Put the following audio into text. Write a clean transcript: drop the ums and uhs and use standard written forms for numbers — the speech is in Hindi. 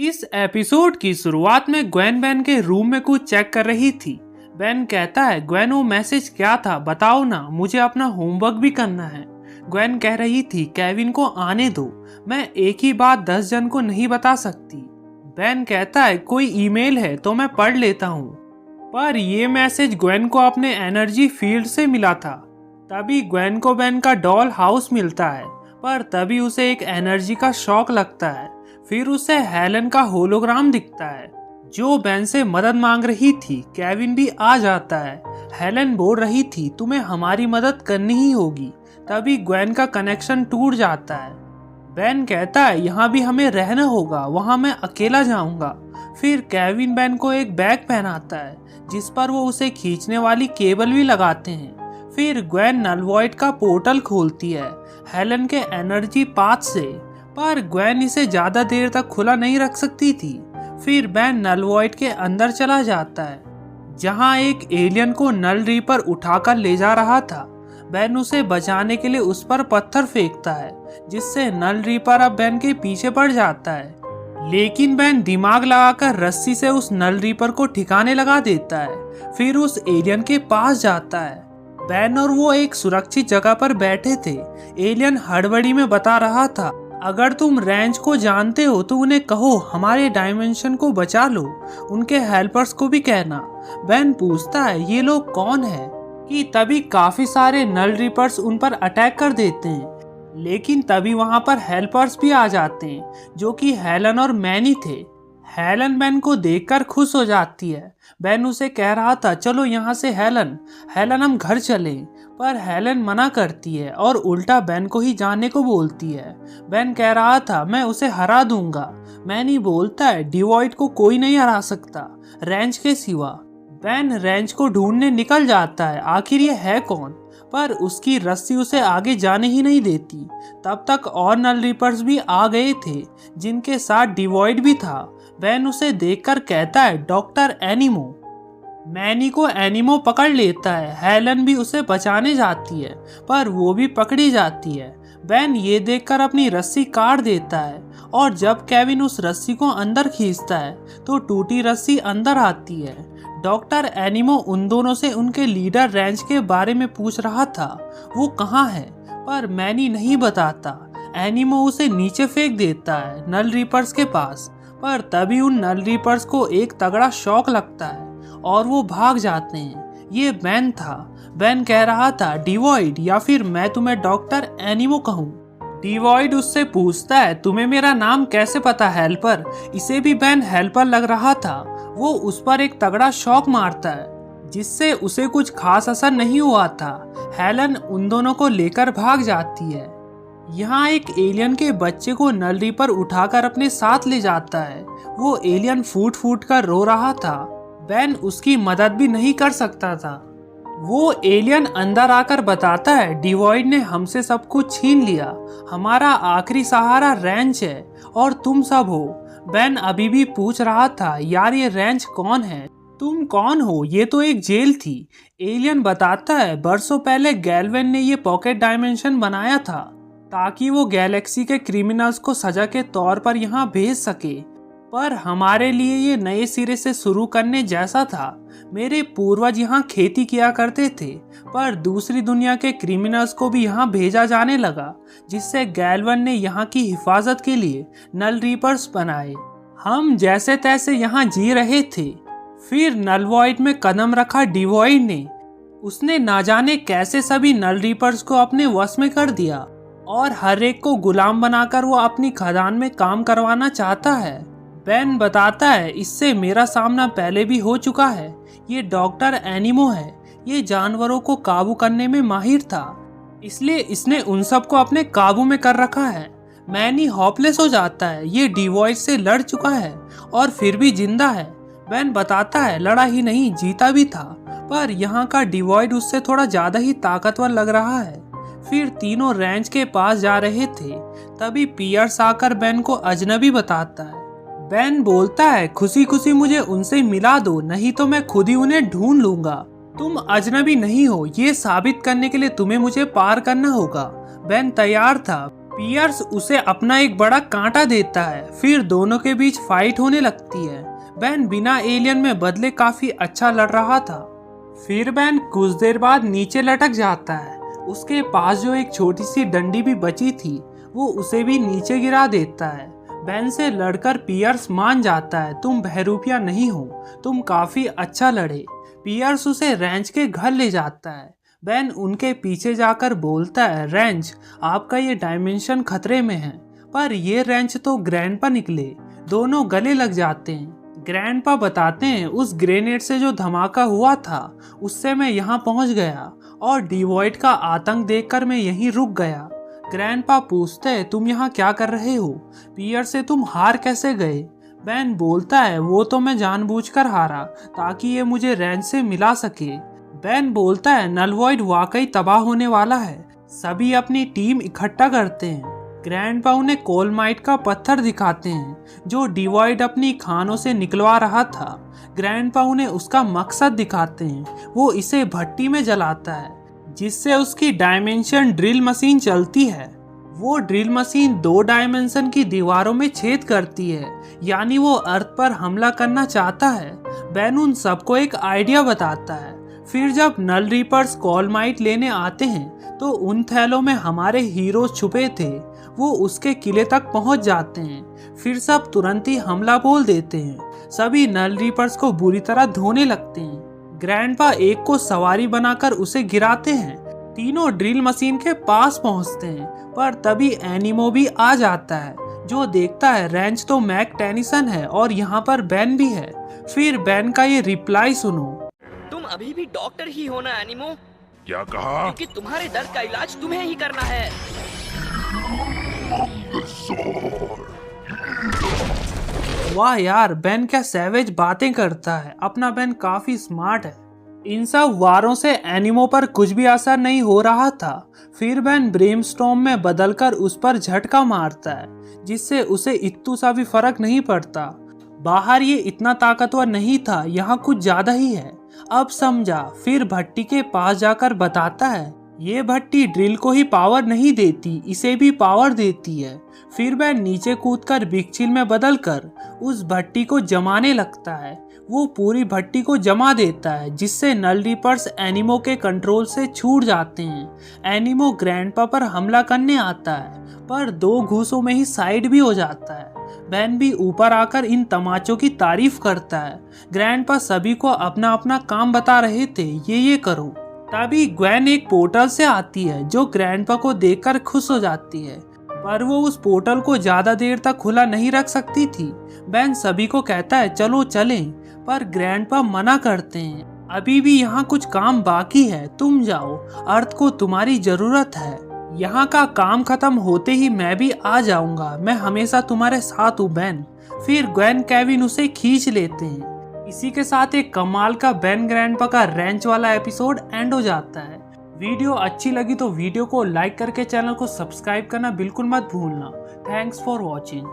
इस एपिसोड की शुरुआत में ग्वेन बेन के रूम में कुछ चेक कर रही थी। बेन कहता है, ग्वेन वो मैसेज क्या था बताओ ना, मुझे अपना होमवर्क भी करना है। ग्वेन कह रही थी, केविन को आने दो, मैं एक ही बात 10 जन को नहीं बता सकती। बेन कहता है, कोई ईमेल है तो मैं पढ़ लेता हूँ। पर ये मैसेज ग्वेन को अपने एनर्जी फील्ड से मिला था। तभी ग्वेन को बेन का डॉल हाउस मिलता है, पर तभी उसे एक एनर्जी का शॉक लगता है। फिर उसे हेलन का होलोग्राम दिखता है जो बेन से मदद मांग रही थी। केविन भी आ जाता है। हेलन बोल रही थी, तुम्हें हमारी मदद करनी ही होगी। तभी ग्वेन का कनेक्शन टूट जाता है। बेन कहता है, यहाँ भी हमें रहना होगा, वहाँ मैं अकेला जाऊंगा। फिर केविन बेन को एक बैग पहनाता है जिस पर वो उसे खींचने वाली केबल भी लगाते हैं। फिर ग्वेन नल वॉइड का पोर्टल खोलती है हेलन के एनर्जी पाथ से, पर ग्वेन इसे ज्यादा देर तक खुला नहीं रख सकती थी। फिर बेन नल वॉइड के अंदर चला जाता है जहां एक एलियन को नल रीपर उठाकर ले जा रहा था। बेन उसे बचाने के लिए उस पर पत्थर फेंकता है जिससे नल रीपर अब बेन के पीछे पड़ जाता है, लेकिन बेन दिमाग लगाकर रस्सी से उस नल रीपर को ठिकाने लगा देता है। फिर उस एलियन के पास जाता है। बेन और वो एक सुरक्षित जगह पर बैठे थे। एलियन हड़बड़ी में बता रहा था, अगर तुम रेंज को जानते हो तो उन्हें कहो हमारे डायमेंशन को बचा लो, उनके हेल्पर्स को भी कहना। बेन पूछता है, ये लोग कौन है? कि तभी काफी सारे नल रीपर्स उन पर अटैक कर देते हैं, लेकिन तभी वहां पर हेल्पर्स भी आ जाते हैं जो कि हेलन और मैनी थे। हेलन बेन को देखकर खुश हो जाती है। बेन उसे कह रहा था, चलो यहाँ से हेलन हम घर चलें, पर हेलन मना करती है और उल्टा बेन को ही जाने को बोलती है। बेन कह रहा था, मैं उसे हरा दूंगा। मैनी बोलता है, डिवॉइड को कोई नहीं हरा सकता रेंज के सिवा। बेन रेंज को ढूंढने निकल जाता है, आखिर ये है कौन, पर उसकी रस्सी उसे आगे जाने ही नहीं देती। तब तक और नल रीपर्स भी आ गए थे जिनके साथ डिवॉइड भी था। बेन उसे देखकर कहता है, डॉक्टर एनिमो। मैनी को एनिमो पकड़ लेता है। हेलन भी उसे बचाने जाती है पर वो भी पकड़ी जाती है। बेन ये देखकर अपनी रस्सी काट देता है और जब केविन उस रस्सी को अंदर खींचता है तो टूटी रस्सी अंदर आती है। डॉक्टर एनिमो उन दोनों से उनके लीडर रेंज के बारे में पूछ रहा था, वो कहाँ है, पर मैनी नहीं बताता। एनिमो उसे नीचे फेंक देता है नल रीपर्स के पास, पर तभी उन नल रीपर्स को एक तगड़ा शॉक लगता है और वो भाग जाते हैं। ये बेन था। बेन कह रहा था, डिवॉइड या फिर मैं तुम्हें डॉक्टर एनिमो कहूँ। डिवॉइड उससे पूछता है, तुम्हें मेरा नाम कैसे पता हेल्पर? इसे भी बेन हेल्पर लग रहा था। वो उस पर एक तगड़ा शॉक मारता है जिससे उसे कुछ खास असर नहीं हुआ था। हेलन उन दोनों को लेकर भाग जाती है। यहाँ एक एलियन के बच्चे को नल रीपर उठाकर अपने साथ ले जाता है। वो एलियन फूट फूट कर रो रहा था। बेन उसकी मदद भी नहीं कर सकता था। वो एलियन अंदर आकर बताता है, डिवॉइड ने हमसे सब कुछ छीन लिया, हमारा आखिरी सहारा रेंज है और तुम सब हो। बेन अभी भी पूछ रहा था, यार ये रेंज कौन है, तुम कौन हो? ये तो एक जेल थी। एलियन बताता है, बरसों पहले गैल्वेन ने ये पॉकेट डायमेंशन बनाया था ताकि वो गैलेक्सी के क्रिमिनल्स को सजा के तौर पर यहाँ भेज सके, पर हमारे लिए ये नए सिरे से शुरू करने जैसा था। मेरे पूर्वज यहाँ खेती किया करते थे, पर दूसरी दुनिया के क्रिमिनल्स को भी यहाँ भेजा जाने लगा, जिससे गैल्वेन ने यहाँ की हिफाजत के लिए नल रीपर्स बनाए। हम जैसे तैसे यहाँ जी रहे थे। फिर नल वॉइड में कदम रखा डिवॉइड ने। उसने ना जाने कैसे सभी नल रीपर्स को अपने वश में कर दिया और हर एक को गुलाम बनाकर वो अपनी खदान में काम करवाना चाहता है। बेन बताता है, इससे मेरा सामना पहले भी हो चुका है। ये डॉक्टर एनिमो है। ये जानवरों को काबू करने में माहिर था, इसलिए इसने उन सबको अपने काबू में कर रखा है। मैनी हॉपलेस हो जाता है। ये डिवॉइड से लड़ चुका है और फिर भी जिंदा है। बेन बताता है, लड़ा ही नहीं जीता भी था, पर यहाँ का डिवॉइड उससे थोड़ा ज्यादा ही ताकतवर लग रहा है। फिर तीनों रेंज के पास जा रहे थे, तभी पियर्स आकर बेन को अजनबी बताता है। बेन बोलता है, खुशी खुशी मुझे उनसे मिला दो, नहीं तो मैं खुद ही उन्हें ढूंढ लूंगा। तुम अजनबी नहीं हो, ये साबित करने के लिए तुम्हें मुझे पार करना होगा। बेन तैयार था। पियर्स उसे अपना एक बड़ा कांटा देता है, फिर दोनों के बीच फाइट होने लगती है। बेन बिना एलियन में बदले काफी अच्छा लड़ रहा था। फिर बेन कुछ देर बाद नीचे लटक जाता है। उसके पास जो एक छोटी सी डंडी भी बची थी वो उसे भी नीचे गिरा देता है। बेन से लड़कर पियर्स मान जाता है, तुम बहरूपिया नहीं हो, तुम काफी अच्छा लड़े। पियर्स उसे रेंज के घर ले जाता है। बेन उनके पीछे जाकर बोलता है, रेंज आपका ये डायमेंशन खतरे में है। पर ये रेंज तो ग्रैंडपा निकले। दोनों गले लग जाते हैं। ग्रैंडपा बताते हैं, उस ग्रेनेड से जो धमाका हुआ था उससे मैं यहाँ पहुँच गया और डिवॉइड का आतंक देखकर मैं यहीं रुक गया। ग्रैंडपा पूछते हैं, तुम यहाँ क्या कर रहे हो? पियर से तुम हार कैसे गए? बेन बोलता है, वो तो मैं जानबूझकर हारा ताकि ये मुझे रेंज से मिला सके। बेन बोलता है, नलवॉइड वाकई तबाह होने वाला है। सभी अपनी टीम इकट्ठा करते हैं। ग्रैंडपा उन्हें कोलमाइट का पत्थर दिखाते हैं जो डिवॉइड अपनी खानों से निकलवा रहा था। ग्रैंडपा उन्हें उसका मकसद दिखाते हैं। वो इसे भट्टी में जलाता है जिससे उसकी डायमेंशन ड्रिल मशीन चलती है। वो ड्रिल मशीन 2 डायमेंशन की दीवारों में छेद करती है, यानी वो अर्थ पर हमला करना चाहता है। बेन उन सबको एक आइडिया बताता है। फिर जब नल रीपर्स कोलमाइट लेने आते हैं तो उन थैलों में हमारे हीरोज छुपे थे। वो उसके किले तक पहुंच जाते हैं। फिर सब तुरंत ही हमला बोल देते हैं। सभी नल रीपर्स को बुरी तरह धोने लगते हैं। ग्रैंडपा एक को सवारी बनाकर उसे गिराते हैं। तीनों ड्रिल मशीन के पास पहुंचते हैं, पर तभी एनिमो भी आ जाता है जो देखता है रेंज तो मैक टेनिसन है और यहाँ पर बेन भी है। फिर बेन का ये रिप्लाई सुनो, तुम अभी भी डॉक्टर ही हो ना एनिमो? क्या कहा? क्योंकि तुम्हारे दर्द का इलाज तुम्हें ही करना है। वाह यार, बेन क्या सैवेज बातें करता है। अपना बेन काफी स्मार्ट है। इन सब वारों से एनिमो पर कुछ भी असर नहीं हो रहा था। फिर बेन ब्रेमस्टॉर्म में बदलकर उस पर झटका मारता है जिससे उसे इत्तू सा भी फर्क नहीं पड़ता। बाहर ये इतना ताकतवर नहीं था, यहाँ कुछ ज्यादा ही है। अब समझा। फिर भट्टी के पास जाकर बताता है, ये भट्टी ड्रिल को ही पावर नहीं देती, इसे भी पावर देती है। फिर वह नीचे कूदकर बिग चिल में बदलकर उस भट्टी को जमाने लगता है। वो पूरी भट्टी को जमा देता है जिससे नल रीपर्स एनिमो के कंट्रोल से छूट जाते हैं। एनिमो ग्रैंडपा पर हमला करने आता है पर 2 घूसों में ही साइड भी हो जाता है। बेन भी ऊपर आकर इन तमाचों की तारीफ करता है। ग्रैंडपा सभी को अपना अपना काम बता रहे थे, ये करो। तभी ग्वेन एक पोर्टल से आती है जो ग्रैंडपा को देखकर खुश हो जाती है, पर वो उस पोर्टल को ज्यादा देर तक खुला नहीं रख सकती थी। बेन सभी को कहता है चलो चलें, पर ग्रैंडपा मना करते हैं। अभी भी यहाँ कुछ काम बाकी है, तुम जाओ, अर्थ को तुम्हारी जरूरत है। यहाँ का काम खत्म होते ही मैं भी आ जाऊंगा, मैं हमेशा तुम्हारे साथ हूँ बेन। फिर ग्वेन केविन उसे खींच लेते हैं। इसी के साथ एक कमाल का बेन ग्रैंडपा का रेंच वाला एपिसोड एंड हो जाता है। वीडियो अच्छी लगी तो वीडियो को लाइक करके चैनल को सब्सक्राइब करना बिल्कुल मत भूलना। Thanks for watching.